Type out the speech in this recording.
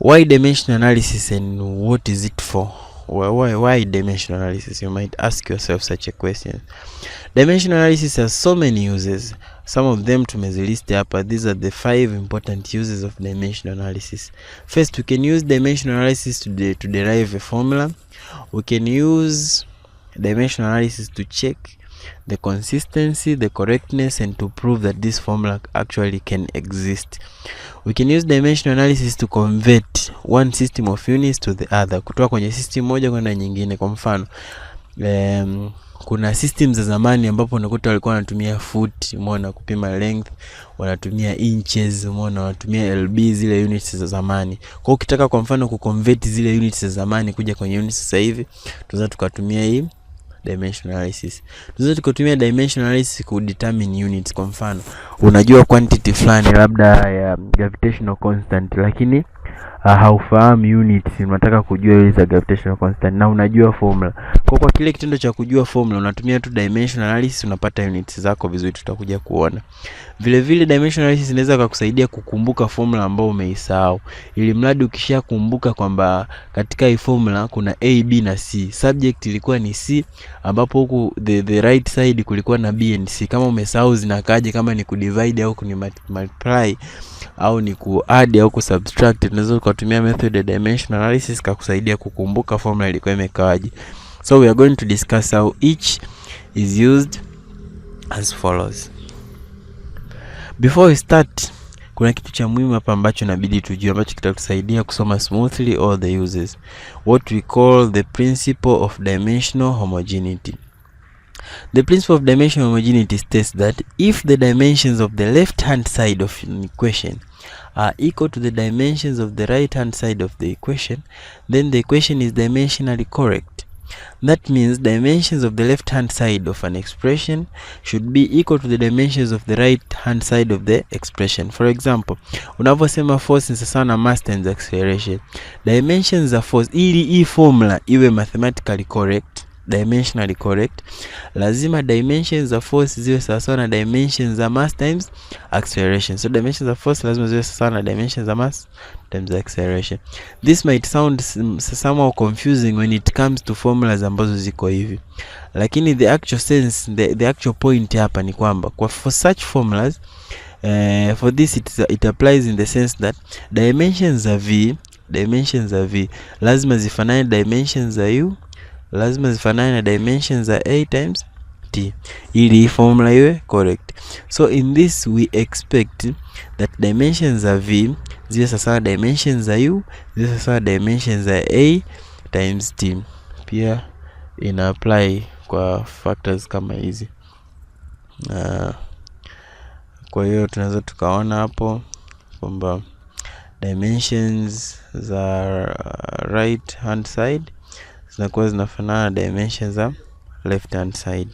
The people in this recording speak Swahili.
Why dimensional analysis and what is it for? Why dimensional analysis? You might ask yourself such a question. Dimensional analysis has so many uses. Some of them tumezilist hapa. These are the 5 important uses of dimensional analysis. First, we can use dimensional analysis to derive a formula. We can use dimensional analysis to check the consistency, the correctness, and to prove that this formula actually can exist. We can use dimensional analysis to convert one system of units to the other, kutoka kwenye system moja kwenda nyingine. Kwa mfano, kuna systems za zamani ambapo unakuta walikuwa wanatumia foot, umeona, kupima length, wanatumia inches, umeona, wanatumia lb, zile units za zamani. Kwa hiyo ukitaka kwa mfano kuconvert zile units za zamani kuja kwenye units sasa hivi, tunaweza tukatumia hii dimensional analysis. Tunaweza tukatumia dimensional analysis ku determine units. Kwa mfano, unajua quantity fulani labda ya gravitational constant, lakini haufahamu units, unataka kujua ile za gravitational constant na unajua formula. Kwa kile kitendo cha kujua formula unatumia tu dimensional analysis, unapata units zako vizuri, tutakuja kuona. Vile vile dimensional analysis inaweza kukusaidia kukumbuka formula ambayo umeisahau. Ili mradi ukishakumbuka kwamba katika hii formula kuna a, b na c. Subject ilikuwa ni c, ambapo huku the right side kulikuwa na b and c. Kama umesahau zinakaje, kama ni kudivide au ni multiply au ni kuadd au kusubtract, unaweza kutumia method ya dimensional analysis kukusaidia kukumbuka formula ilikuwa imekaaje. So we are going to discuss how each is used as follows. Before we start, kuna kitu cha muhimu hapa ambacho inabidi tujue, ambacho kitatusaidia kusoma smoothly all the uses. What we call the principle of dimensional homogeneity. The principle of dimensional homogeneity states that if the dimensions of the left hand side of an equation are equal to the dimensions of the right hand side of the equation, then the equation is dimensionally correct. That means dimensions of the left hand side of an expression should be equal to the dimensions of the right hand side of the expression. For example, unavyosema force ni sawa na mass times acceleration, dimensions of force, ili hii formula iwe mathematically correct, dimensionally correct, lazima dimensions of force ziwe sawa na dimensions of mass times acceleration. So dimensions of force lazima ziwe sawa na dimensions of mass times acceleration. This might sound somehow confusing when it comes to formulas ambazo ziko hivi, lakini the actual sense, the actual point hapa ni kwamba for such formulas, for this it applies in the sense that dimensions za v lazima zifanane dimensions za u, lazima zifanane na dimensions za a times t, ili hii formula iwe correct. So in this we expect that dimensions za v ziwe sawa na dimensions za u, ziwe sawa na dimensions za a times t. Pia ina apply kwa factors kama hizi. Kwa hiyo tunaweza tukaona hapo kwamba dimensions za right hand side zinakuwa zinafanana na dimensions za left hand side.